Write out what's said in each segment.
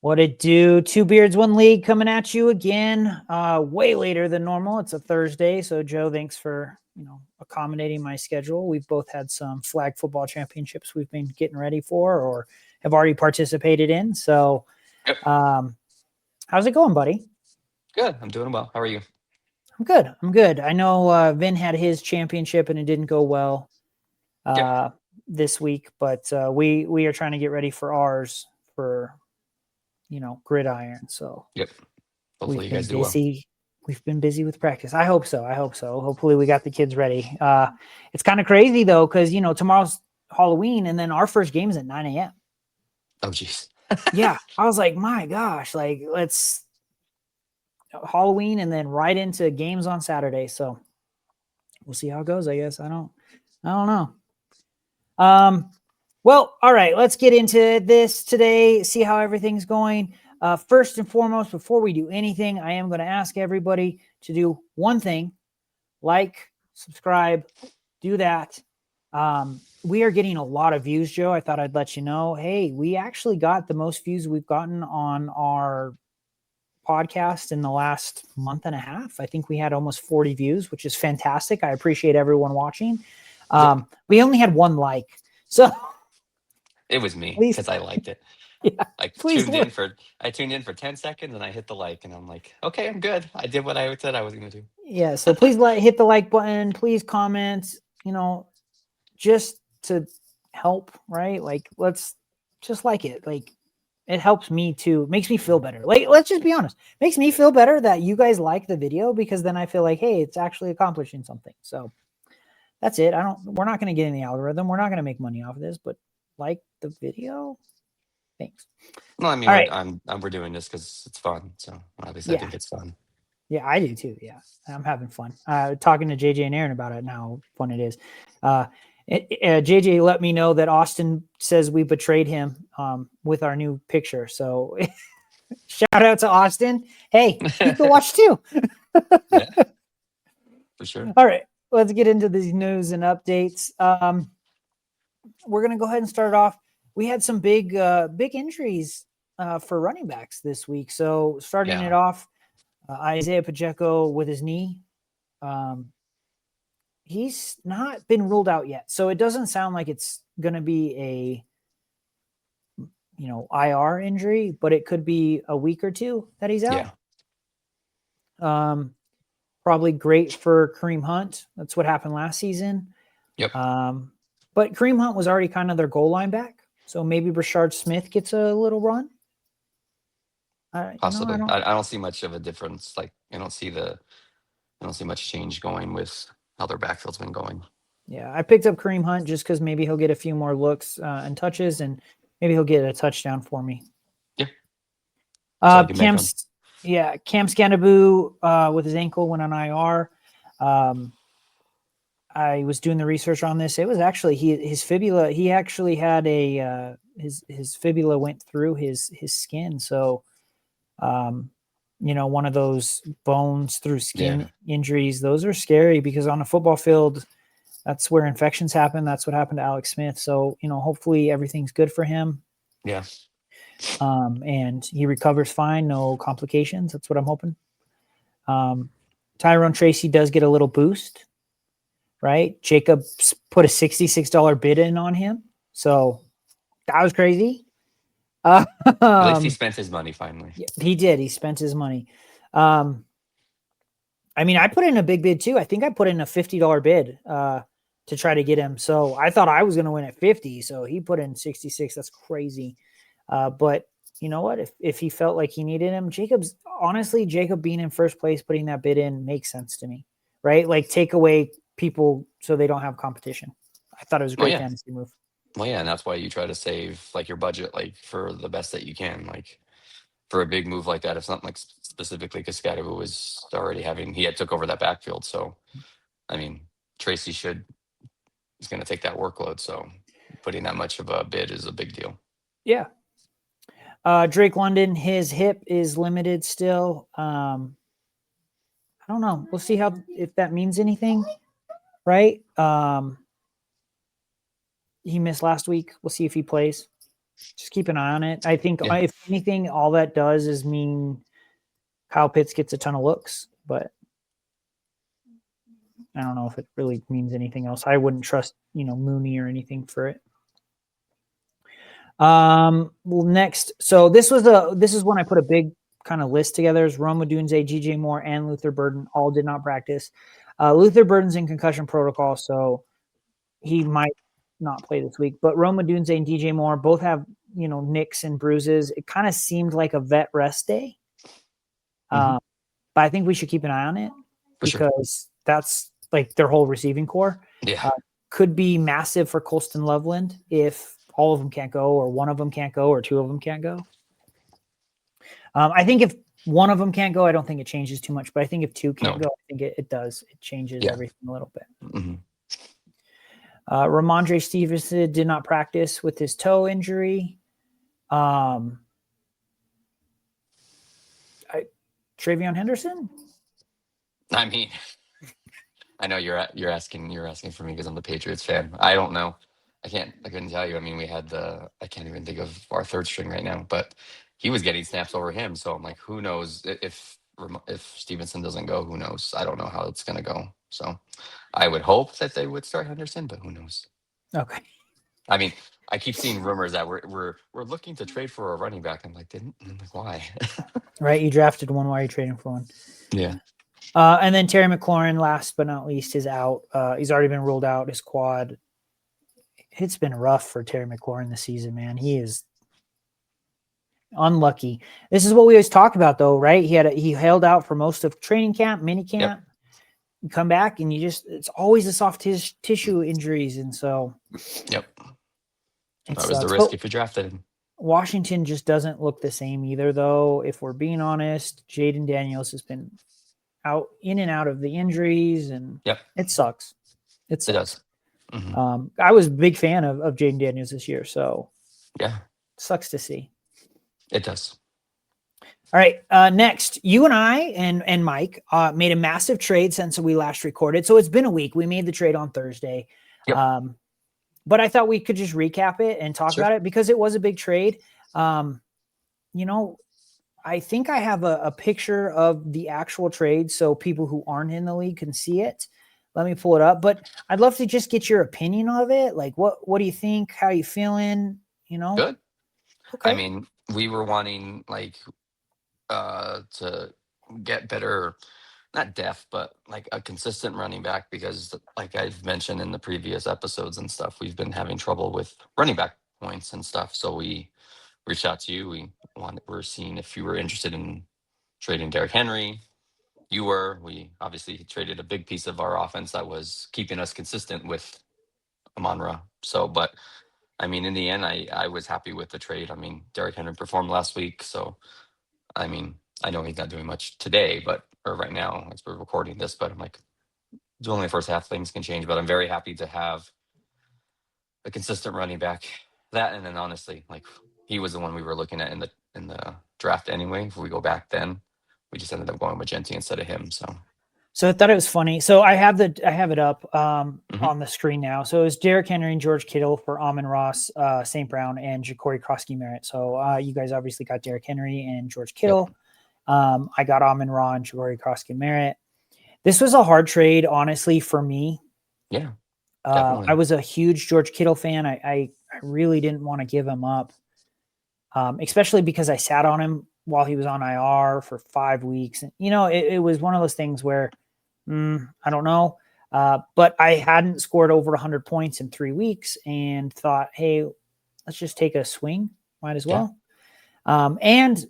What it do? Two Beards, One League coming at you again. Way later than normal. It's a Thursday, so Joe, thanks for accommodating my schedule. We've both had some flag football championships we've been getting ready for, or have already participated in. So, Yep. How's it going, buddy? Good. I'm doing well. How are you? I'm good. I'm good. I know Vin had his championship and it didn't go well Yep. this week, but we are trying to get ready for ours for gridiron. So Yep. Hopefully we've you been guys do well. busy. We've been busy with practice. I hope so. Hopefully we got the kids ready. It's kind of crazy though, because tomorrow's Halloween and then our first game is at 9 a.m. Oh geez. Yeah. I was like, my gosh, like let's Halloween and then right into games on Saturday. So we'll see how it goes, I guess. I don't know. Well, all right, let's get into this today, see how everything's going. First and foremost, before we do anything, I am going to ask everybody to do one thing: like, subscribe, do that. We are getting a lot of views, Joe. I thought I'd let you know. Hey, we actually got the most views we've gotten on our podcast in the last month and a half. I think we had almost 40 views, which is fantastic. I appreciate everyone watching. We only had one like, so It was me please, because I liked it. yeah, I please tuned in for 10 seconds and I hit the like and I'm like, okay, I'm good. I did what I said I was gonna do. yeah. So please hit the like button. Please comment. Just to help, right? Like let's just like it. Like it helps me too. Makes me feel better. Like let's just be honest. Makes me feel better that you guys like the video because then I feel like, hey, it's actually accomplishing something. So that's it. We're not going to get in the algorithm. We're not going to make money off of this, but like the video. Thanks. No, I mean All right. we're doing this because it's fun. So obviously I Yeah. think it's fun. Yeah, I do too. Yeah. I'm having fun. Talking to JJ and Aaron about it and how fun it is. JJ let me know that Austin says we betrayed him with our new picture. So shout out to Austin. Hey, you can watch too. Yeah, for sure. All right, let's get into these news and updates. We're going to go ahead and start off. We had some big injuries for running backs this week. So starting it off, Isaiah Pacheco with his knee. He's not been ruled out yet. So it doesn't sound like it's going to be a IR injury, but it could be a week or two that he's out. Yeah. Probably great for Kareem Hunt. That's what happened last season. Yep. But Kareem Hunt was already kind of their goal line back. So maybe Rashard Smith gets a little run. Possibly. I don't see much of a difference. Like I don't see much change going with how their backfield's been going. Yeah, I picked up Kareem Hunt just because maybe he'll get a few more looks and touches, and maybe he'll get a touchdown for me. Yeah. Cam Scanaboo with his ankle went on IR. I was doing the research on this. It was actually his fibula. He actually had his fibula went through his skin. So, one of those bones through skin injuries. Those are scary because on a football field, that's where infections happen. That's what happened to Alex Smith. So, hopefully everything's good for him. Yeah. And he recovers fine, no complications. That's what I'm hoping. Tyrone Tracy does get a little boost, right? Jacob put a $66 bid in on him. So that was crazy. At least he spent his money finally. He did. He spent his money. I put in a big bid too. I think I put in a $50 bid to try to get him. So I thought I was going to win at 50. So he put in 66. That's crazy. But you know what? If he felt like he needed him, Jacob being in first place, putting that bid in makes sense to me, right? Like take away people so they don't have competition. I thought it was a great fantasy move. Well, yeah, and that's why you try to save like your budget, like for the best that you can, like for a big move like that. If something like specifically because Scottaboo was already he had took over that backfield. So, I mean, Tracy is going to take that workload. So putting that much of a bid is a big deal. Yeah. Drake London, his hip is limited still. I don't know. We'll see if that means anything, right? He missed last week. We'll see if he plays. just keep an eye on it. I think Yeah. if anything, all that does is mean Kyle Pitts gets a ton of looks, but I don't know if it really means anything else. I wouldn't trust, Mooney or anything for it. Well, next, so this is when I put a big kind of list together. Is Rome Odunze, GJ Moore, and Luther Burden all did not practice. Luther Burden's in concussion protocol, so he might not play this week. But Rome Odunze and DJ Moore both have nicks and bruises. It kind of seemed like a vet rest day, but I think we should keep an eye on it because that's like their whole receiving core. Yeah, could be massive for Colston Loveland if all of them can't go, or one of them can't go, or two of them can't go. I think if one of them can't go, I don't think it changes too much. But I think if two can't go, I think it does. It changes everything a little bit. Ramondre Stevenson did not practice with his toe injury. Travion Henderson? I mean, I know you're asking for me because I'm the Patriots fan. I don't know. I couldn't tell you. I mean, we had I can't even think of our third string right now, but he was getting snaps over him. So I'm like, who knows if Stevenson doesn't go, who knows? I don't know how it's going to go. So I would hope that they would start Henderson, but who knows? Okay. I mean, I keep seeing rumors that we're looking to trade for a running back. I'm like, why? Right. You drafted one. Why are you trading for one? Yeah. And then Terry McLaurin, last but not least, is out. He's already been ruled out. His quad. It's been rough for Terry McLaurin this season, man. He is unlucky. This is what we always talk about, though, right? He held out for most of training camp, mini camp. Yep. You come back and it's always the soft tissue injuries, and so. Yep. That was the risk if you drafted him. Washington just doesn't look the same either, though. If we're being honest, Jaden Daniels has been in and out of the injuries, and it sucks. It sucks. Mm-hmm. I was a big fan of Jaden Daniels this year, so yeah, sucks to see. It does. All right, next, you and I and Mike made a massive trade since we last recorded. So it's been a week. We made the trade on Thursday, but I thought we could just recap it and talk about it because it was a big trade. I think I have a picture of the actual trade so people who aren't in the league can see it. Let me pull it up, but I'd love to just get your opinion of it. Like, what do you think? How are you feeling? Good. Okay. I mean, we were wanting to get better, not depth, but like a consistent running back because, like I've mentioned in the previous episodes and stuff, we've been having trouble with running back points and stuff. So we reached out to you. We're seeing if you were interested in trading Derrick Henry. We obviously traded a big piece of our offense that was keeping us consistent with Amon-Ra. So, but I mean, in the end, I was happy with the trade. I mean, Derrick Henry performed last week. So, I mean, I know he's not doing much today, or right now as we're recording this, but I'm like, it's only the first half, things can change, but I'm very happy to have a consistent running back. That, and then honestly, like he was the one we were looking at in the draft anyway. If we go back then, we just ended up going with Genty instead of him. So I thought it was funny. So I have it up on the screen now. So it was Derrick Henry and George Kittle for Amon-Ra, St. Brown, and Ja'Cory Krosky-Merritt. So you guys obviously got Derrick Henry and George Kittle. Yep. I got Amon-Ra and Ja'Cory Krosky-Merritt. This was a hard trade, honestly, for me. Yeah. I was a huge George Kittle fan. I really didn't want to give him up, especially because I sat on him while he was on IR for 5 weeks. And, it was one of those things where I don't know. But I hadn't scored over 100 points in 3 weeks and thought, hey, let's just take a swing. Might as well. And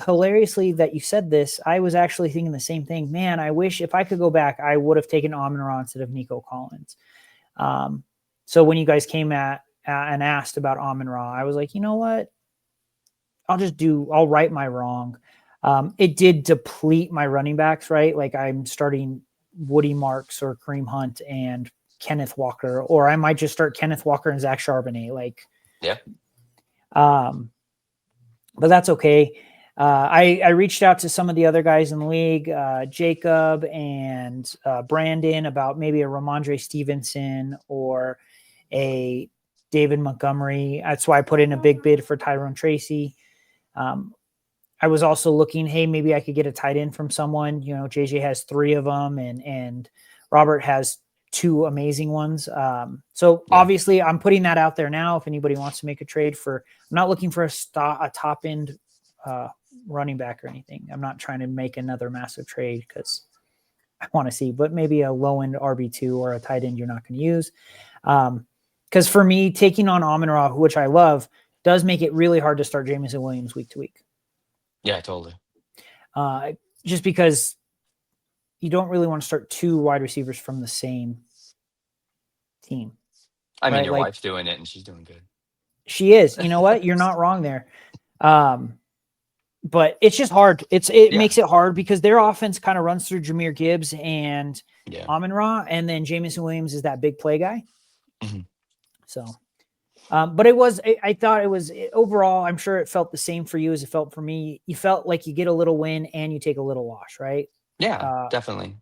hilariously that you said this, I was actually thinking the same thing. Man, I wish if I could go back, I would have taken Amon-Ra instead of Nico Collins. So when you guys came and asked about Amon-Ra, I was like, you know what? I'll right my wrong. It did deplete my running backs, right? Like I'm starting Woody Marks or Kareem Hunt and Kenneth Walker, or I might just start Kenneth Walker and Zach Charbonnet. But that's okay. I reached out to some of the other guys in the league, Jacob and Brandon, about maybe a Ramondre Stevenson or a David Montgomery. That's why I put in a big bid for Tyrone Tracy. I was also looking, hey, maybe I could get a tight end from someone. You know, JJ has 3 of them, and Robert has 2 amazing ones. So obviously, I'm putting that out there now. If anybody wants to make a trade for, I'm not looking for a top end running back or anything. I'm not trying to make another massive trade because I want to see, but maybe a low end RB2 or a tight end you're not going to use. Because for me, taking on Amon-Ra, which I love, does make it really hard to start Jameson Williams week to week. Yeah, totally. Just because you don't really want to start 2 wide receivers from the same team. I mean, your wife's doing it and she's doing good. She is. You know what? You're not wrong there. But it's just hard. It makes it hard because their offense kind of runs through Jahmyr Gibbs and Amon-Ra, and then Jameson Williams is that big play guy. Mm-hmm. So, but it was, I thought it was overall, I'm sure it felt the same for you as it felt for me. You felt like you get a little win and you take a little loss, right? Yeah, definitely.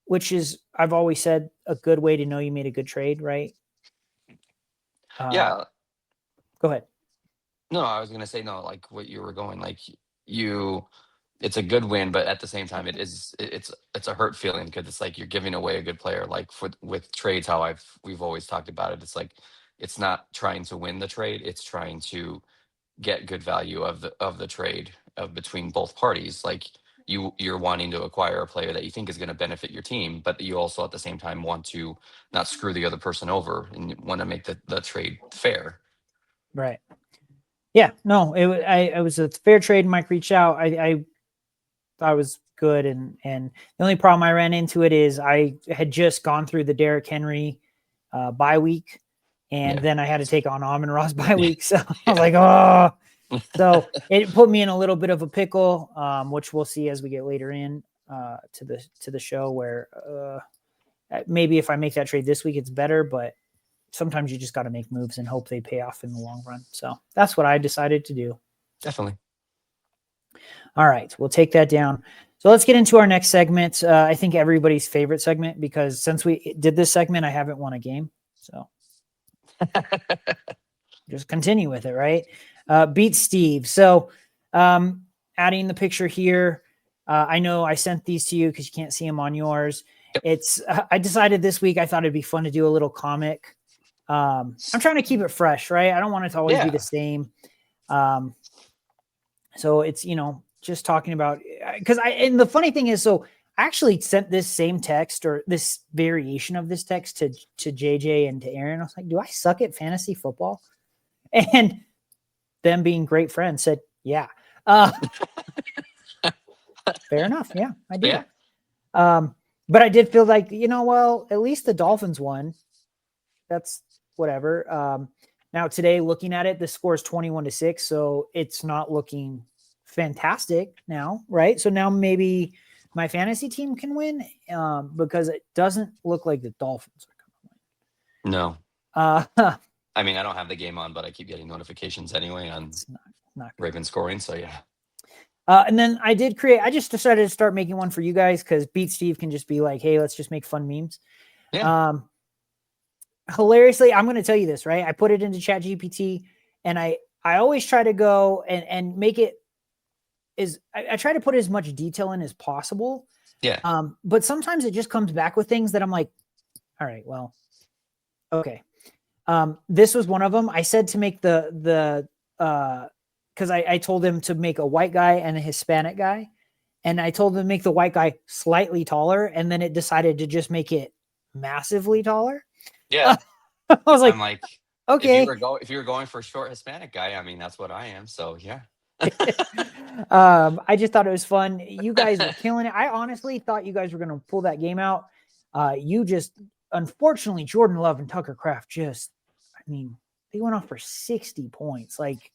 Which is, I've always said, a good way to know you made a good trade, right? Yeah. Go ahead. No, I was going to say, no, like what you were going, like it's a good win, but at the same time, it's a hurt feeling because it's like you're giving away a good player. Like with trades, how we've always talked about it. It's like, it's not trying to win the trade. It's trying to get good value of the trade between both parties. Like you're wanting to acquire a player that you think is going to benefit your team, but you also at the same time want to not screw the other person over and you want to make the trade fair. Right. Yeah, no, it was a fair trade. Mike reached out. I was good. And the only problem I ran into it is I had just gone through the Derrick Henry bye week. And then I had to take on Amon-Ra's bye week. So I was like, oh, so it put me in a little bit of a pickle, which we'll see as we get later in to the show where maybe if I make that trade this week, it's better, but sometimes you just got to make moves and hope they pay off in the long run. So that's what I decided to do. Definitely. All right. We'll take that down. So let's get into our next segment. I think everybody's favorite segment, because since we did this segment, I haven't won a game. So just continue with it, right? Beat Steve. So adding the picture here. I know I sent these to you because you can't see them on yours. It's I decided this week I thought it'd be fun to do a little comic. I'm trying to keep it fresh, right? I don't want it to always be the same. So it's, just talking about, and the funny thing is, so I actually sent this same text or this variation of this text to JJ and to Aaron. I was like, do I suck at fantasy football? And them being great friends said, yeah. Fair enough. Yeah, I did. Yeah. But I did feel like, well, at least the Dolphins won. That's whatever. Now today, looking at it, the score is 21-6. So it's not looking fantastic now, right? So now maybe my fantasy team can win because it doesn't look like the Dolphins are going to win. No. I mean, I don't have the game on, but I keep getting notifications anyway on not Raven scoring. So yeah. And then I just decided to start making one for you guys because Beat Steve can just be like, hey, let's just make fun memes. Yeah. Hilariously, I'm going to tell you this, right? I put it into ChatGPT and I always try to go and make it I try to put as much detail in as possible. Yeah. But sometimes it just comes back with things that I'm like, all right, well, okay. This was one of them. I said to make because I told him to make a white guy and a Hispanic guy. And I told him to make the white guy slightly taller. And then it decided to just make it massively taller. Yeah. I was like, I'm like, okay. If you were going for a short Hispanic guy, I mean, that's what I am. So yeah. I just thought it was fun. You guys were killing it. I honestly thought you guys were going to pull that game out. Unfortunately, Jordan Love and Tucker Kraft they went off for 60 points. Like,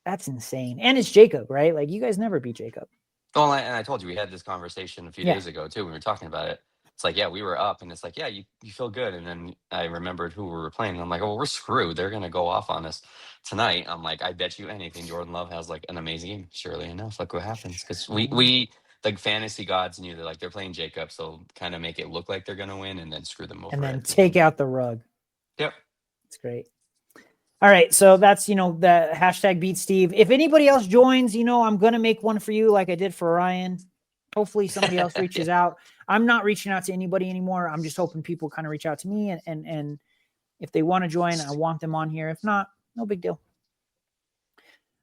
that's insane. And it's Jacob, right? Like, you guys never beat Jacob. Well, and I told you we had this conversation a few days ago too. We were talking about it. It's like, yeah, we were up, and it's like, yeah, you feel good. And then I remembered who we were playing, and I'm like, oh, we're screwed. They're gonna go off on us tonight. I'm like, I bet you anything, Jordan Love has like an amazing game. Surely enough, look what happens, because we like fantasy gods knew that like they're playing Jacob, so kind of make it look like they're gonna win, and then screw them over, and then take out the rug. Yep. It's great. All right. So that's, the hashtag beat Steve. If anybody else joins, I'm going to make one for you like I did for Ryan. Hopefully somebody else reaches out. I'm not reaching out to anybody anymore. I'm just hoping people kind of reach out to me and if they want to join, I want them on here. If not, no big deal.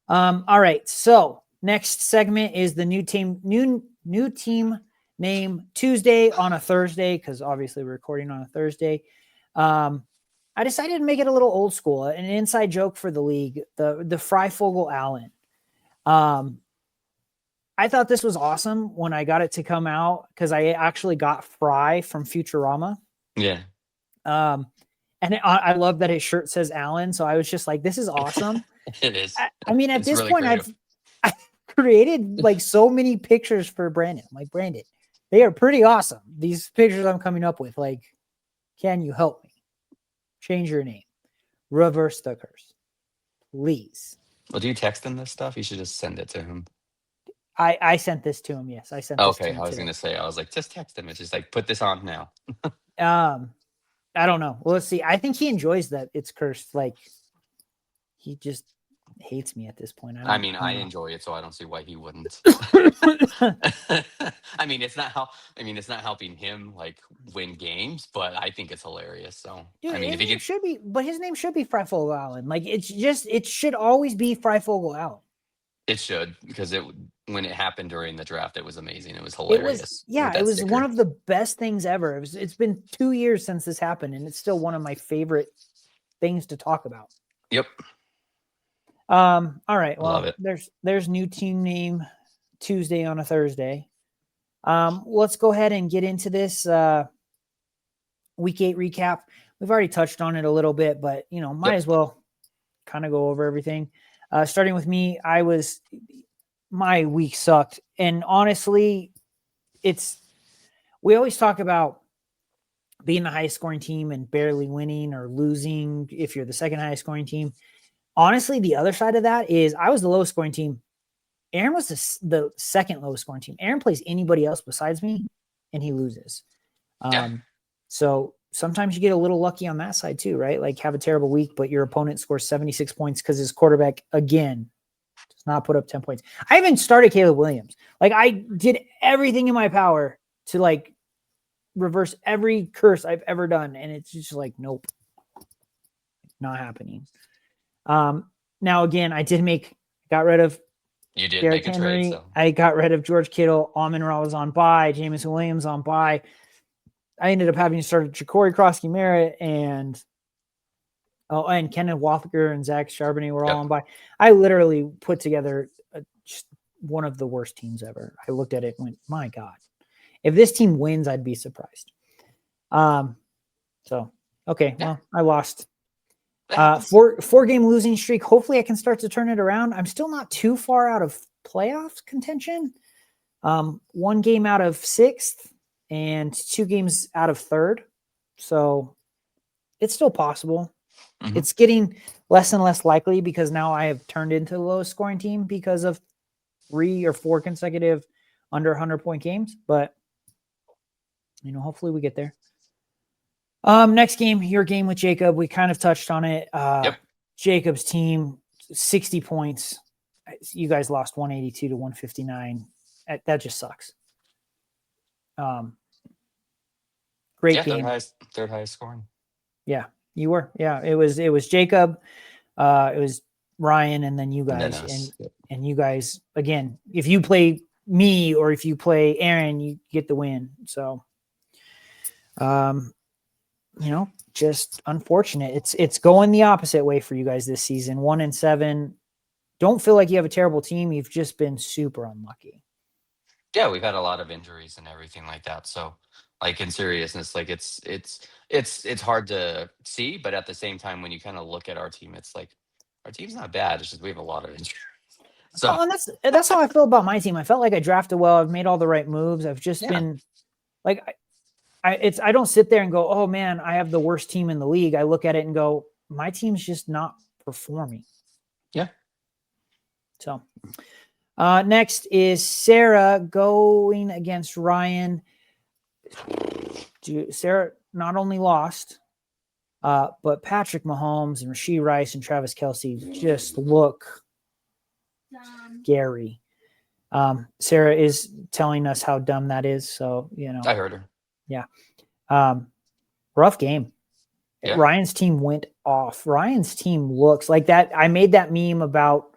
All right. So next segment is the new team name Tuesday on a Thursday, because obviously we're recording on a Thursday. I decided to make it a little old school, an inside joke for the league, the Freifogel Allen. I thought this was awesome when I got it to come out, because I actually got Fry from Futurama. Yeah. And I love that his shirt says Allen. So I was just like, this is awesome. It is. I mean, at It's this really point, creative. I've created like so many pictures for Brandon. I'm like, Brandon, they are pretty awesome. These pictures I'm coming up with, like, can you help me? Change your name. Reverse the curse. Please. Well, do you text him this stuff? You should just send it to him. I sent this to him. Yes, I sent this to Okay, him I was today. going to say, I was like, just text him. It's just like, put this on now. I don't know. Well, let's see. I think he enjoys that it's cursed. Like, he just hates me at this point. I mean, I don't know. enjoy it, so I don't see why he wouldn't. I mean, it's not helping him like win games, but I think it's hilarious. So, Dude, I mean, if he gets, should be, but his name should be Freifogel Allen. Like, it should always be Freifogel Allen. it should, because when it happened during the draft, it was amazing. It was It hilarious. was, it was one of the best things ever. It's been 2 years since this happened, and it's still one of my favorite things to talk about. Yep. All right. Well, Love it. there's new team name Tuesday on a Thursday. Let's go ahead and get into this week 8 recap. We've already touched on it a little bit, but might as well kind of go over everything. Starting with me, my week sucked. And honestly, we always talk about being the highest scoring team and barely winning or losing if you're the second highest scoring team. Honestly, the other side of that is I was the lowest scoring team. Aaron was the second lowest scoring team. Aaron plays anybody else besides me, and he loses. So sometimes you get a little lucky on that side too, right? Like, have a terrible week, but your opponent scores 76 points because his quarterback, again, does not put up 10 points. I even started Caleb Williams. Like, I did everything in my power to like reverse every curse I've ever done, and it's just like, nope, not happening. Now again, got rid of You did Derrick make a Henry. trade, so. I got rid of George Kittle. Amon-Ra was on bye. Jameson Williams on bye. I ended up having to start Ja'Cory Krosky-Merritt and Kenneth Walker and Zach Charbonnet were all on bye. I literally put together just one of the worst teams ever. I looked at it and went, my God, if this team wins, I'd be surprised. So, okay. Well, I lost. 4-game losing streak. Hopefully I can start to turn it around. I'm still not too far out of playoff contention. 1 game out of 6th and 2 games out of 3rd. So it's still possible. Mm-hmm. It's getting less and less likely because now I have turned into the lowest scoring team because of 3 or 4 consecutive under 100-point games. But, hopefully we get there. Next game, your game with Jacob. We kind of touched on it. Jacob's team, 60 points. You guys lost 182 to 159. That just sucks. Great game. Third highest scoring. Yeah, you were. Yeah, it was Jacob. It was Ryan, and then you guys. And you guys, again, if you play me or if you play Aaron, you get the win. So, just unfortunate. It's going the opposite way for you guys this season. 1-7. Don't feel like you have a terrible team. You've just been super unlucky. Yeah, we've had a lot of injuries and everything like that. So, like, in seriousness, like it's hard to see, but at the same time, when you kind of look at our team, it's like our team's not bad. It's just we have a lot of injuries. So and that's how I feel about my team. I felt like I drafted well. I've made all the right moves. I've just been like, I don't sit there and go, oh man, I have the worst team in the league. I look at it and go, my team's just not performing. Yeah. So next is Sarah going against Ryan. Sarah not only lost, But Patrick Mahomes and Rashee Rice and Travis Kelce just look scary. Sarah is telling us how dumb that is. So, I heard her. Rough game. Yeah. Ryan's team went off. Ryan's team looks like that. I made that meme about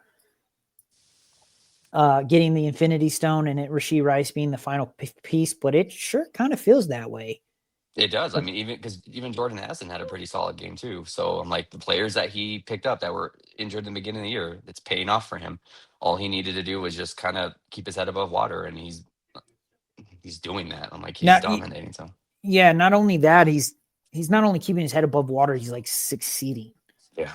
getting the Infinity Stone and Rashee Rice being the final piece, but it sure kind of feels that way. It does. I mean, even Jordan Addison had a pretty solid game too. So I'm like, the players that he picked up that were injured in the beginning of the year, it's paying off for him. All he needed to do was just kind of keep his head above water, and he's doing that. I'm like, he's dominating. So yeah, not only that, he's not only keeping his head above water, he's like succeeding. Yeah.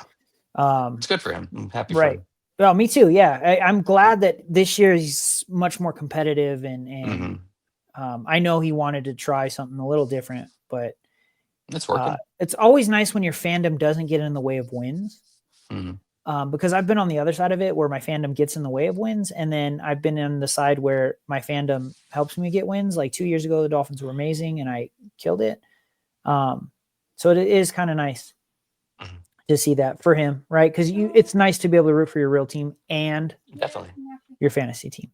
It's good for him. I'm happy for him. Well, me too. Yeah. I'm glad that this year he's much more competitive and I know he wanted to try something a little different, but it's working. It's always nice when your fandom doesn't get in the way of wins. Because I've been on the other side of it where my fandom gets in the way of wins. And then I've been on the side where my fandom helps me get wins. Like 2 years ago, the Dolphins were amazing and I killed it. So it is kind of nice to see that for him, right? Because it's nice to be able to root for your real team and definitely your fantasy team.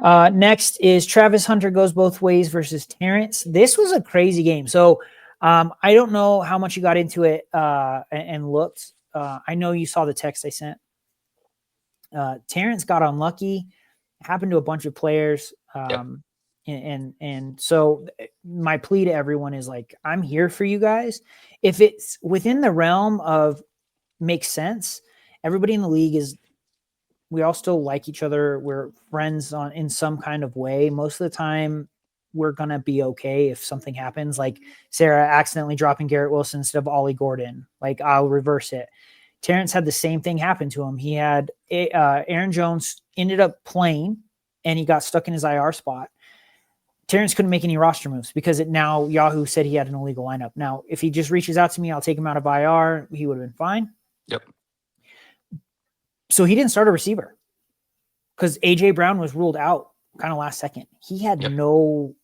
Next is Travis Hunter goes both ways versus Terrence. This was a crazy game. So I don't know how much you got into it and looked. I know you saw the text I sent. Terrence got unlucky. Happened to a bunch of players. And so my plea to everyone is like, I'm here for you guys. If it's within the realm of makes sense, everybody in the league we all still like each other. We're friends in some kind of way. Most of the time we're going to be okay if something happens, like Sarah accidentally dropping Garrett Wilson instead of Ollie Gordon. Like I'll reverse it. Terrence had the same thing happen to him. He had Aaron Jones ended up playing and he got stuck in his IR spot. Terrence couldn't make any roster moves because now Yahoo said he had an illegal lineup. Now, if he just reaches out to me, I'll take him out of IR. He would have been fine. Yep. So he didn't start a receiver because AJ Brown was ruled out kind of last second. He had no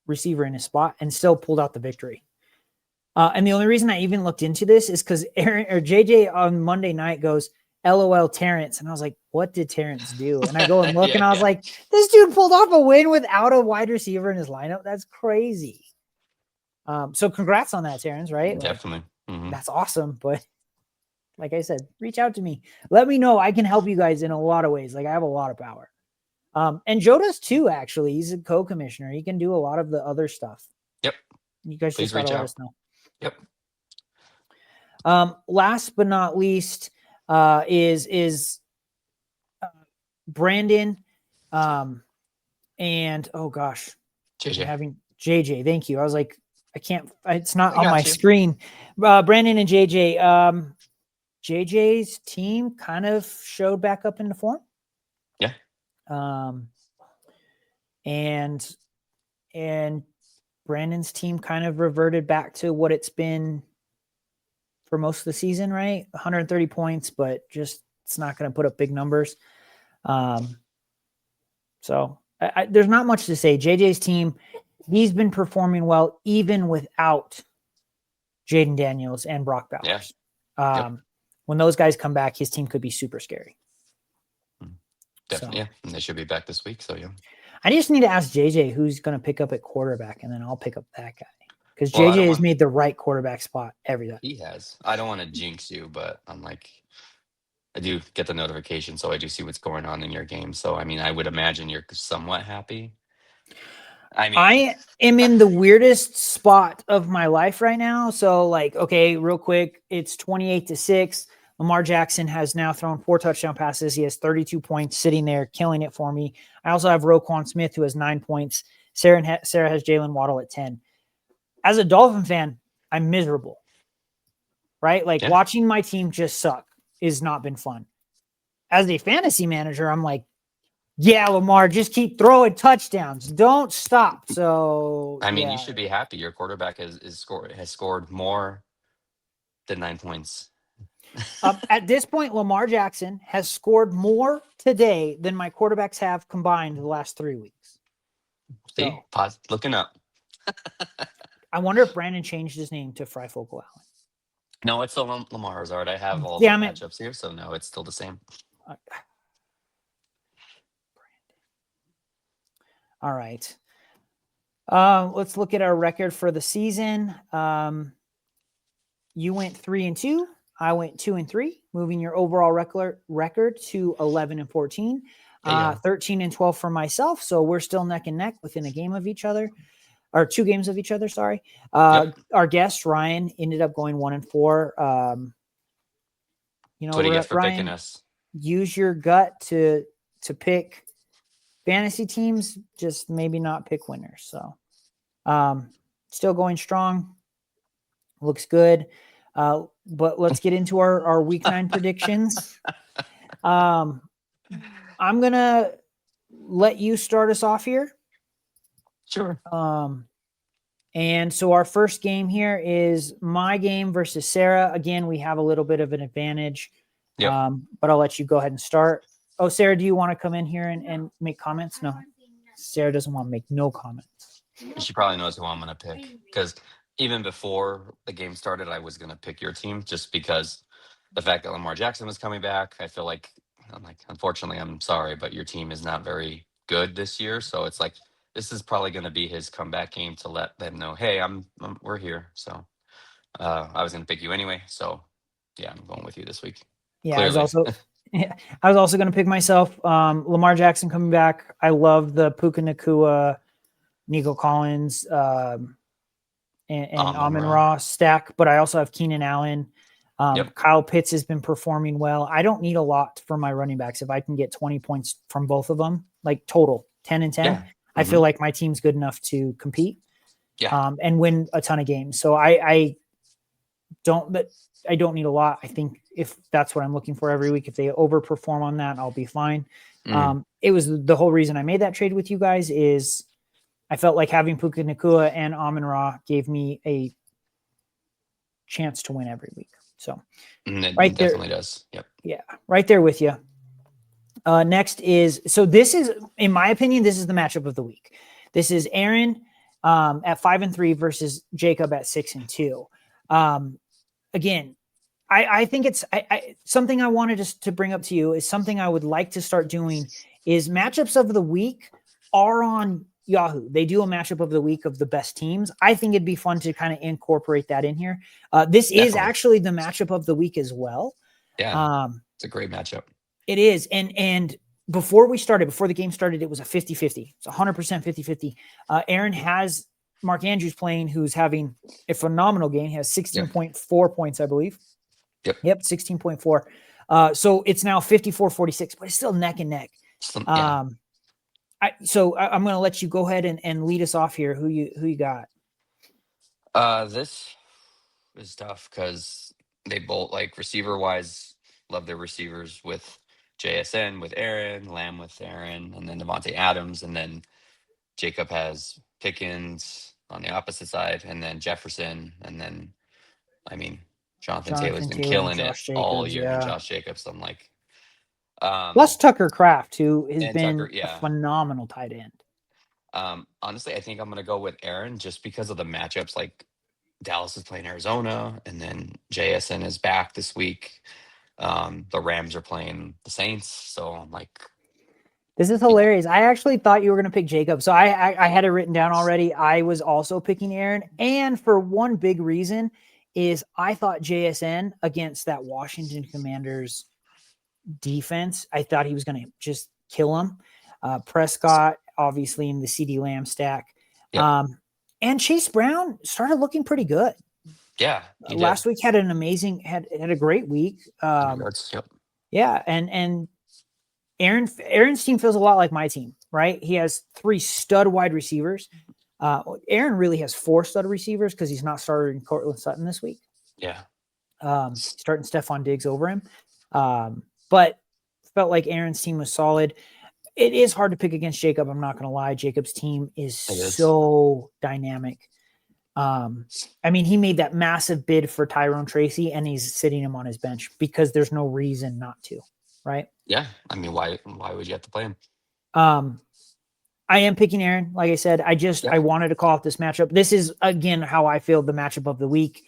receiver in his spot and still pulled out the victory. And the only reason I even looked into this is because JJ on Monday night goes, LOL Terrence. And I was like, what did Terrence do? And I go and look and I was like, this dude pulled off a win without a wide receiver in his lineup. That's crazy. So congrats on that, Terrence, right? Definitely. That's awesome. But like I said, reach out to me. Let me know. I can help you guys in a lot of ways. Like I have a lot of power. And Joe does too, actually. He's a co-commissioner. He can do a lot of the other stuff. Yep. You guys please just gotta reach let out. us know. Yep. Last but not least, is Brandon, and oh gosh, JJ. Thank you. I was like, it's not on my screen. Brandon and JJ. JJ's team kind of showed back up into form. Yeah. And Brandon's team kind of reverted back to what it's been for most of the season, right? 130 points, but just it's not going to put up big numbers. So there's not much to say. JJ's team, he's been performing well even without Jaden Daniels and Brock Bowers. Yeah. When those guys come back, his team could be super scary. Definitely, yeah. And they should be back this week, so yeah. I just need to ask JJ who's going to pick up at quarterback, and then I'll pick up that guy. Because JJ has made the right quarterback spot every time. He has. I don't want to jinx you, but I'm like, I do get the notification, so I do see what's going on in your game. So, I mean, I would imagine you're somewhat happy. I am in the weirdest spot of my life right now. So, like, okay, real quick, it's 28-6. Lamar Jackson has now thrown 4 touchdown passes. He has 32 points sitting there, killing it for me. I also have Roquan Smith, who has 9 points. Sarah has Jalen Waddle at 10. As a Dolphin fan, I'm miserable, right? Like watching my team just suck has not been fun. As a fantasy manager, I'm like, yeah, Lamar, just keep throwing touchdowns. Don't stop. So, I mean, you should be happy. Your quarterback has scored more than 9 points. At this point, Lamar Jackson has scored more today than my quarterbacks have combined the last 3 weeks. See, looking up. I wonder if Brandon changed his name to Fryfogle Allen. No, it's still Lamar Hazard. I have all Damn the it. matchups here, so no, it's still the same. All right. Let's look at our record for the season. You went 3-2. I went 2-3, moving your overall record to 11-14. 13-12 for myself. So we're still neck and neck within a game of each other, or 2 games of each other. Sorry. Our guest Ryan ended up going 1-4. That's what he gets for Ryan, picking us. use your gut to pick fantasy teams, just maybe not pick winners. So still going strong. Looks good. But let's get into our week 9 predictions. I'm going to let you start us off here. Sure. And so our first game here is my game versus Sarah. Again, we have a little bit of an advantage. Yep. But I'll let you go ahead and start. Oh, Sarah, do you want to come in here and make comments? No. Sarah doesn't want to make no comments. She probably knows who I'm going to pick, because even before the game started, I was going to pick your team, just because the fact that Lamar Jackson was coming back. I feel like, unfortunately, I'm sorry, but your team is not very good this year. So it's like, this is probably going to be his comeback game to let them know, hey, we're here. So I was going to pick you anyway. So yeah, I'm going with you this week. Yeah, Clearly. I was also going to pick myself. Lamar Jackson coming back. I love the Puka Nacua, Nico Collins, and Amon-Ra stack, but I also have Keenan Allen. Kyle Pitts has been performing well. I don't need a lot for my running backs. If I can get 20 points from both of them, like total 10 and 10, yeah. I feel like my team's good enough to compete and win a ton of games. So I don't need a lot. I think if that's what I'm looking for every week, if they overperform on that, I'll be fine. It was the whole reason I made that trade with you guys is I felt like having Puka Nacua and Amon-Ra gave me a chance to win every week. So it right definitely there, does. Yep. Yeah. Right there with you. Next is, so this is, in my opinion, this is the matchup of the week. This is Aaron at 5-3 versus Jacob at 6-2. Again, I think it's something I wanted to bring up to you is something I would like to start doing is matchups of the week are on Yahoo. They do a matchup of the week of the best teams. I think it'd be fun to kind of incorporate that in here. This is actually the matchup of the week as well. Yeah. It's a great matchup. It is. And before the game started, it was a 50-50. It's 100% 50-50. Aaron has Mark Andrews playing, who's having a phenomenal game. He has 16.4 points, I believe. Yep. 16.4. So it's now 54-46, but it's still neck and neck. So I'm going to let you go ahead and lead us off here. Who you got? This is tough because they both, like, receiver wise, love their receivers with JSN with Aaron, Lamb with Aaron, and then Devontae Adams, and then Jacob has Pickens on the opposite side, and then Jefferson, and then Jonathan Taylor's been killing it all year, and Josh Jacobs. I'm like, plus Tucker Kraft, who has been a phenomenal tight end. Honestly, I think I'm gonna go with Aaron just because of the matchups. Like, Dallas is playing Arizona, and then JSN is back this week. The Rams are playing the Saints, so I'm like, this is hilarious. I actually thought you were going to pick Jacob, so I had it written down already. I was also picking Aaron, and for one big reason is I thought JSN against that Washington Commanders defense, I thought he was going to just kill him. Prescott, obviously, in the CD Lamb stack. And Chase Brown started looking pretty good. Yeah. Last week had an amazing, had a great week. Yeah. And Aaron's team feels a lot like my team, right? He has 3 stud wide receivers. Aaron really has 4 stud receivers because he's not starting Cortland Sutton this week. Yeah. Starting Stephon Diggs over him. But felt like Aaron's team was solid. It is hard to pick against Jacob. I'm not going to lie. Jacob's team is so dynamic. He made that massive bid for Tyrone Tracy, and he's sitting him on his bench because there's no reason not to, right? Yeah. Why would you have to play him? I am picking Aaron. Like I said, Yeah. I wanted to call out this matchup. This is again how I feel the matchup of the week.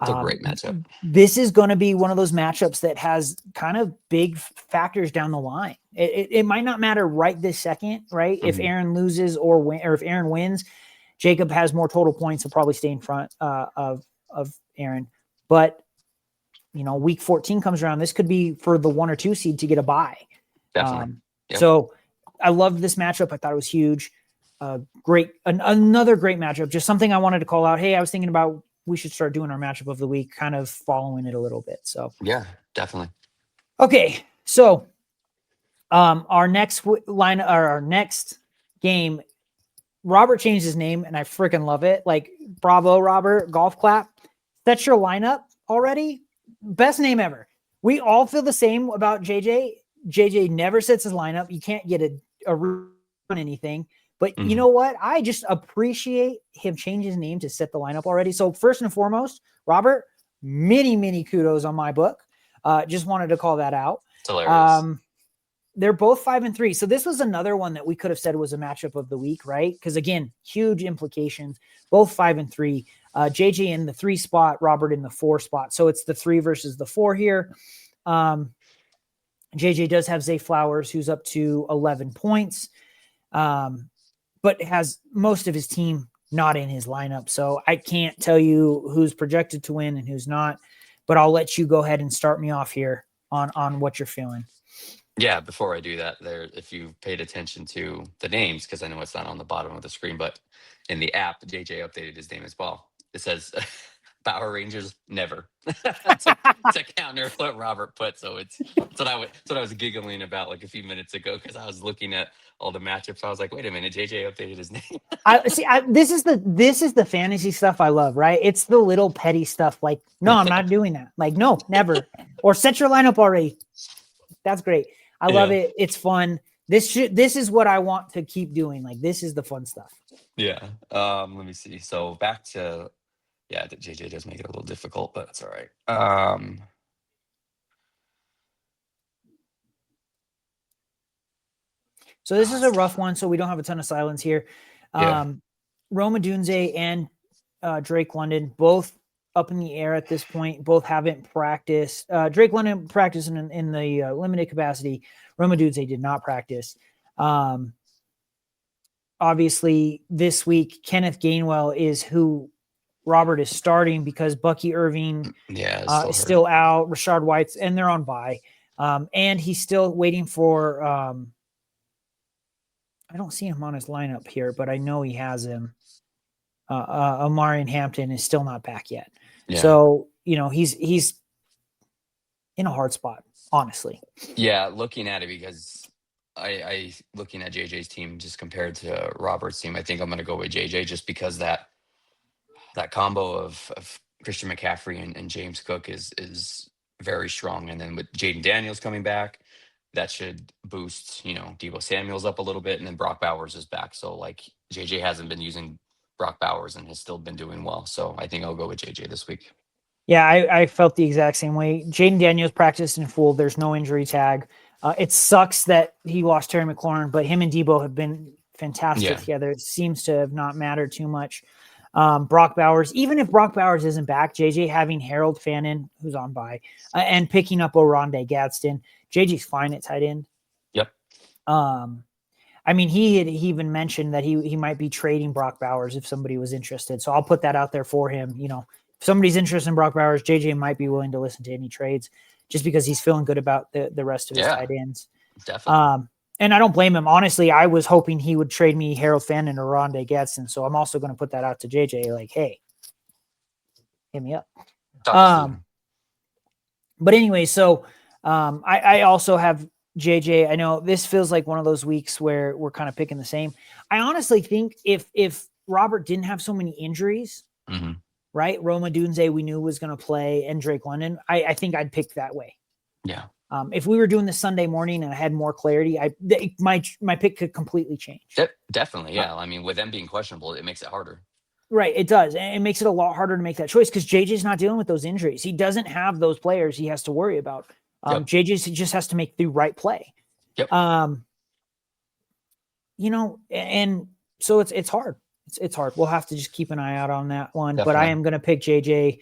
It's a great matchup. This is going to be one of those matchups that has kind of big factors down the line. It might not matter right this second, right? If Aaron loses or if Aaron wins, Jacob has more total points. He'll probably stay in front of Aaron. But week 14 comes around. This could be for the 1 or 2 seed to get a bye. Definitely. Yep. So I loved this matchup. I thought it was huge. Another great matchup. Just something I wanted to call out. Hey, I was thinking about we should start doing our matchup of the week, kind of following it a little bit. So yeah, definitely. Okay, so our next our next game, Robert changed his name, and I freaking love it. Like, bravo, Robert! Golf clap. That's your lineup already. Best name ever. We all feel the same about JJ. JJ never sets his lineup. You can't get a run anything. But you know what? I just appreciate him changing his name to set the lineup already. So first and foremost, Robert, many kudos on my book. Just wanted to call that out. It's hilarious. They're both 5-3. So this was another one that we could have said was a matchup of the week, right? Because again, huge implications. Both 5-3. JJ in the 3 spot, Robert in the 4 spot. So it's the 3 versus the 4 here. JJ does have Zay Flowers, who's up to 11 points. But has most of his team not in his lineup. So I can't tell you who's projected to win and who's not, but I'll let you go ahead and start me off here on what you're feeling. Yeah, before I do that, if you paid attention to the names, because I know it's not on the bottom of the screen, but in the app, JJ updated his name as well. It says Power Rangers never to counter what Robert put. So it's what I was giggling about like a few minutes ago, because I was looking at all the matchups. I was like, wait a minute, JJ updated his name. This is the fantasy stuff I love, right? It's the little petty stuff. Like, no, I'm not doing that. Like, no, never. Or set your lineup already. That's great. I love it. It's fun. This is what I want to keep doing. Like, this is the fun stuff. Yeah. Let me see. So back to the JJ does make it a little difficult, but it's all right. So this is a rough one, so we don't have a ton of silence here. Rome Odunze and Drake London, both up in the air at this point. Both haven't practiced. Drake London practiced in the limited capacity. Rome Odunze did not practice. Obviously, this week, Kenneth Gainwell is who Robert is starting because Bucky Irving is still out. Rashard White's, and they're on bye. And he's still waiting for I don't see him on his lineup here, but I know he has him. Omarion Hampton is still not back yet. Yeah. So, he's in a hard spot, honestly. Yeah, looking at it, because I looking at JJ's team just compared to Robert's team, I think I'm going to go with JJ just because that combo of Christian McCaffrey and James Cook is very strong. And then with Jaden Daniels coming back, that should boost, Deebo Samuel's up a little bit, and then Brock Bowers is back. So like JJ hasn't been using Brock Bowers and has still been doing well. So I think I'll go with JJ this week. Yeah, I felt the exact same way. Jaden Daniels practiced in full. There's no injury tag. It sucks that he lost Terry McLaurin, but him and Deebo have been fantastic together. It seems to have not mattered too much. Brock Bowers, even if Brock Bowers isn't back, JJ having Harold Fannin, who's on bye, and picking up Oronde Gadsden, JJ's fine at tight end. Yep. He even mentioned that he might be trading Brock Bowers if somebody was interested. So I'll put that out there for him. If somebody's interested in Brock Bowers, JJ might be willing to listen to any trades just because he's feeling good about the rest of his tight ends. Definitely. And I don't blame him. Honestly, I was hoping he would trade me Harold Fannin or Oronde Gadsden. So I'm also going to put that out to JJ. Like, hey, hit me up. But anyway, so I also have JJ. I know this feels like one of those weeks where we're kind of picking the same. I honestly think if Robert didn't have so many injuries, right? Rome Odunze we knew was going to play, and Drake London, I think I'd pick that way. Yeah. If we were doing this Sunday morning and I had more clarity, my pick could completely change. Definitely, yeah. With them being questionable, it makes it harder. Right, it does. And it makes it a lot harder to make that choice because JJ's not dealing with those injuries. He doesn't have those players he has to worry about. JJ just has to make the right play. Yep. and so it's hard. It's hard. We'll have to just keep an eye out on that one. But I Definitely. am going to pick JJ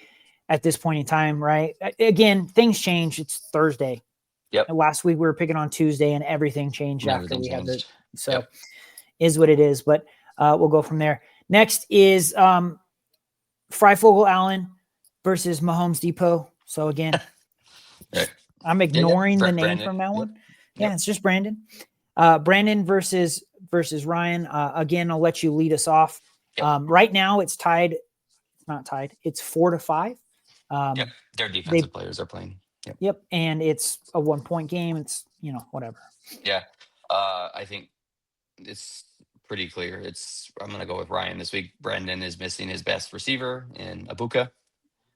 at this point in time, right? Again, things change. It's Thursday. Yep. Last week we were picking on Tuesday and everything changed And after everything we had the, changed. so Yep. is what it is. But we'll go from there. Next is Freifogel Allen versus Mahomes Depot. So again, Right. I'm ignoring the name Brandon. from that Yep. one. Yeah, Yep. it's just Brandon. Brandon versus Ryan. Again, I'll let you lead us off. Yep. Right now it's tied. It's not tied. It's 4-5. Yep. Their defensive players are playing. Yep. Yep. And it's a 1-point game. It's, whatever. Yeah. I think it's pretty clear. I'm going to go with Ryan this week. Brandon is missing his best receiver in Abuka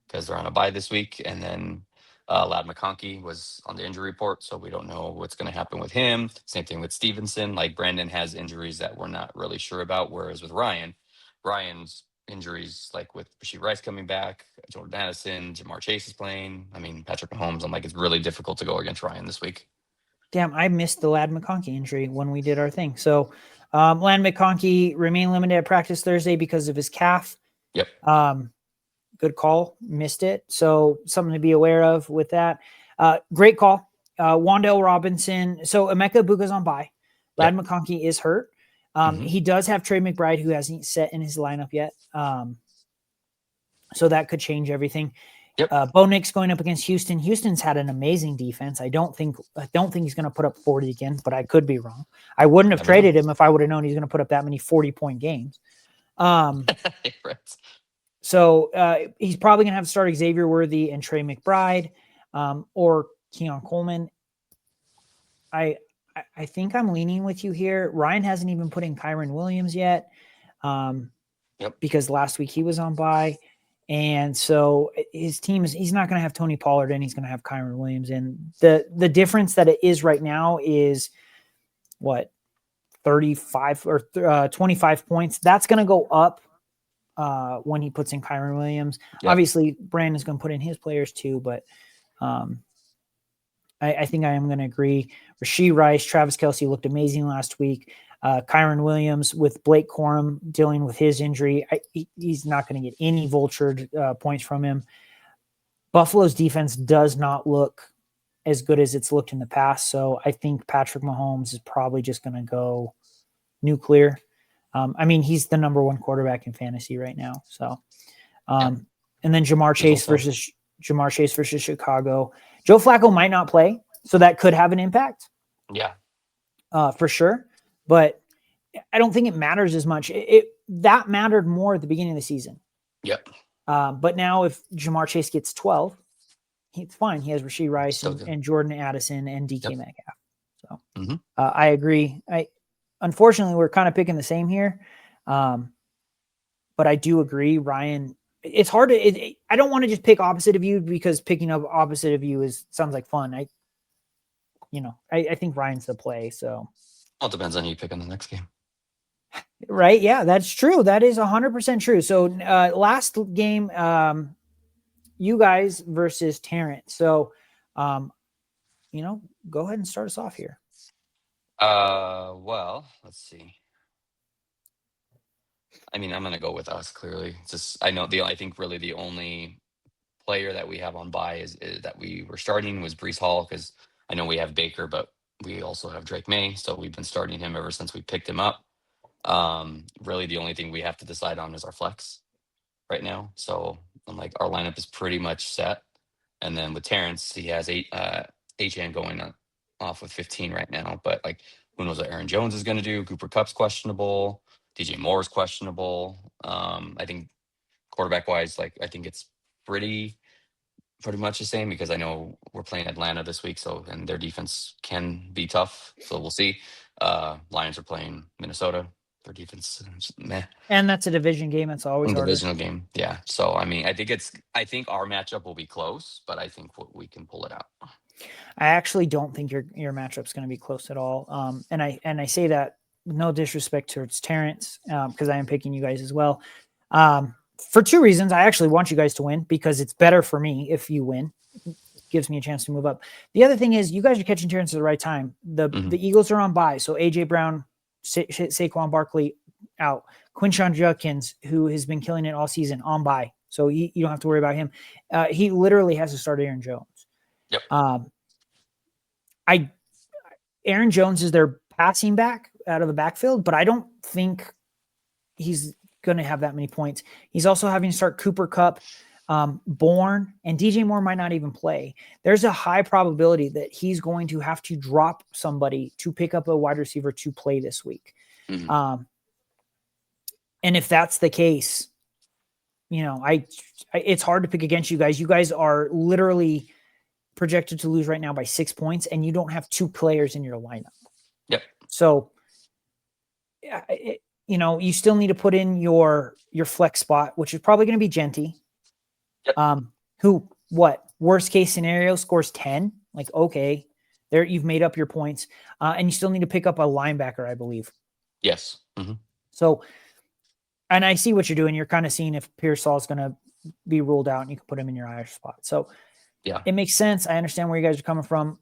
because they're on a bye this week. And then Lad McConkey was on the injury report, so we don't know what's going to happen with him. Same thing with Stevenson. Like, Brandon has injuries that we're not really sure about, whereas with Ryan's injuries, like with Rashee Rice coming back, Jordan Addison, Jamar Chase is playing. I mean, Patrick Mahomes. I'm like, it's really difficult to go against Ryan this week. Damn, I missed the Lad McConkey injury when we did our thing. So Lad McConkey remained limited at practice Thursday because of his calf. Yep. Good call. Missed it. So something to be aware of with that. Great call. Wan'Dale Robinson. So Emeka Ibuka's on bye. Lad McConkey is hurt. He does have Trey McBride, who hasn't set in his lineup yet. So that could change everything. Yep. Bo Nix going up against Houston. Houston's had an amazing defense. I don't think he's going to put up 40 again, but I could be wrong. I wouldn't have traded him if I would have known he's going to put up that many 40-point games. Right. So he's probably going to have to start Xavier Worthy and Trey McBride or Keon Coleman. I think I'm leaning with you here. Ryan hasn't even put in Kyron Williams yet because last week he was on bye. And so his team he's not going to have Tony Pollard and he's going to have Kyron Williams. And the difference that it is right now is what, 35 or 25 points. That's going to go up when he puts in Kyron Williams. Yep. Obviously Brandon's going to put in his players too, but I think I am going to agree. Rashee Rice, Travis Kelce looked amazing last week. Kyron Williams with Blake Corum dealing with his injury. He's not going to get any vultured points from him. Buffalo's defense does not look as good as it's looked in the past. So I think Patrick Mahomes is probably just going to go nuclear. I mean, he's the number one quarterback in fantasy right now. So, and then Jamar Chase versus Chicago. Joe Flacco might not play, so that could have an impact. Yeah. For sure. But I don't think it matters as much. That mattered more at the beginning of the season. Yep. But now if Jamar Chase gets 12, it's fine. He has Rashee Rice and Jordan Addison and DK Metcalf. So I agree. Unfortunately, we're kind of picking the same here. But I do agree, Ryan. It's hard to. I don't want to just pick opposite of you because picking up opposite of you sounds like fun. I think Ryan's the play. So. Well, it depends on who you pick in the next game. Right. Yeah, that's true. That is 100% true. So last game, you guys versus Terrence. So, go ahead and start us off here. Well, let's see. I mean, I'm going to go with us clearly. It's just, I think really the only player that we have on bye is that we were starting was Breece Hall, because I know we have Baker, but we also have Drake May. So we've been starting him ever since we picked him up. Really the only thing we have to decide on is our flex right now. So I'm like, our lineup is pretty much set. And then with Terrence, he has HN going off with 15 right now, but like, who knows what Aaron Jones is going to do? Cooper Kupp's questionable. DJ Moore's questionable. I think quarterback wise, like, I think it's pretty much the same, because I know we're playing Atlanta this week, and their defense can be tough. So we'll see. Lions are playing Minnesota. Their defense, meh. And that's a division game. It's always a harder. divisional game. Yeah. So I mean, I think our matchup will be close, but I think we can pull it out. I actually don't think your matchup's going to be close at all. And I say that with no disrespect towards Terrence, because I am picking you guys as well. For two reasons. I actually want you guys to win because it's better for me if you win. It gives me a chance to move up. The other thing is you guys are catching Terrence at the right time. The Eagles are on bye, so AJ Brown Saquon Barkley out. Quinshon Judkins, who has been killing it all season, on bye. So you don't have to worry about him. He literally has to start Aaron Jones. Yep. Aaron Jones is their passing back out of the backfield, but I don't think he's going to have that many points. He's also having to start Cooper Kupp, Bourne, and DJ Moore might not even play. There's a high probability that he's going to have to drop somebody to pick up a wide receiver to play this week. Mm-hmm. And if that's the case, it's hard to pick against you guys. You guys are literally projected to lose right now by 6 points, and you don't have 2 players in your lineup. Yep. So, you still need to put in your flex spot, which is probably going to be Genty. Yep. Who, worst case scenario, scores 10. Like, okay, there you've made up your points. And you still need to pick up a linebacker, I believe. Yes. Mm-hmm. So, and I see what you're doing. You're kind of seeing if Pearsall is going to be ruled out and you can put him in your IR spot. So, yeah, it makes sense. I understand where you guys are coming from.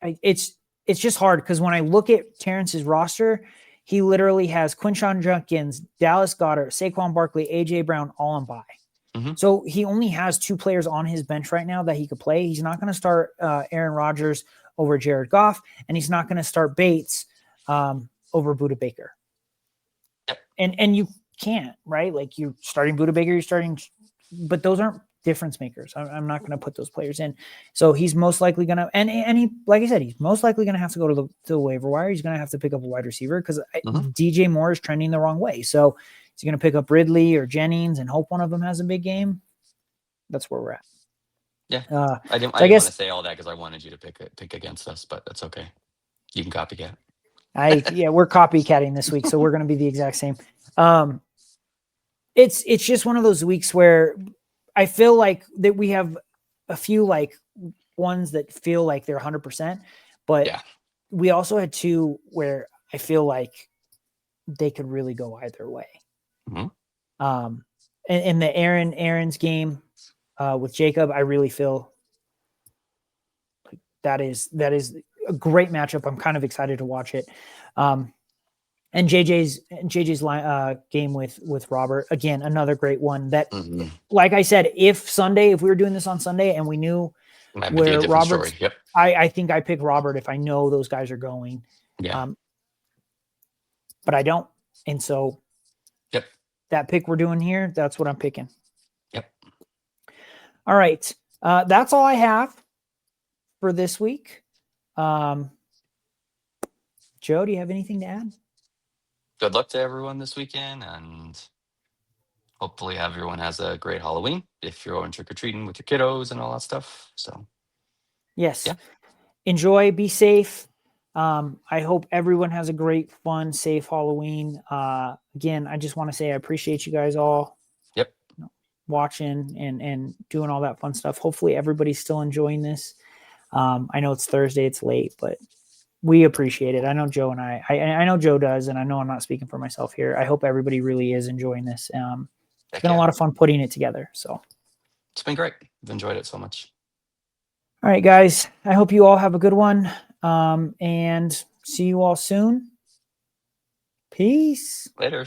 It's just hard because when I look at Terrence's roster, he literally has Quinshon Judkins, Dallas Goedert, Saquon Barkley, AJ Brown, all on bye. Mm-hmm. So he only has 2 players on his bench right now that he could play. He's not going to start Aaron Rodgers over Jared Goff, and he's not going to start Bates over Budda Baker. Yep. And you can't, right? Like, you're starting Budda Baker, but those aren't difference makers. I'm not going to put those players in. So he's most likely going to, and he, like I said, he's most likely going to have to go to the waiver wire. He's going to have to pick up a wide receiver because DJ Moore is trending the wrong way. So he's going to pick up Ridley or Jennings and hope one of them has a big game. That's where we're at. Yeah. I didn't want to say all that because I wanted you to pick against us, but that's okay. You can copycat. We're copycatting this week, so we're going to be the exact same. It's just one of those weeks where I feel like that we have a few like ones that feel like they're 100%, but we also had 2 where I feel like they could really go either way. Mm-hmm. And the Aaron's game with Jacob, I really feel like that is a great matchup. I'm kind of excited to watch it. And JJ's game with Robert, again, another great one that, like I said, if we were doing this on Sunday and we knew where Robert, I think I pick Robert if I know those guys are going. Yeah. But I don't. And so that pick we're doing here, that's what I'm picking. Yep. All right. That's all I have for this week. Joe, do you have anything to add? Good luck to everyone this weekend, and hopefully everyone has a great Halloween if you're going trick-or-treating with your kiddos and all that stuff. So, yes. Yeah. Enjoy, be safe. I hope everyone has a great, fun, safe Halloween. Again, I just want to say I appreciate you guys all watching and doing all that fun stuff. Hopefully everybody's still enjoying this. I know it's Thursday, it's late, but we appreciate it. I know Joe and I know Joe does, and I know I'm not speaking for myself here. I hope everybody really is enjoying this. It's been a lot of fun putting it together. So it's been great. I've enjoyed it so much. All right, guys. I hope you all have a good one. And see you all soon. Peace. Later.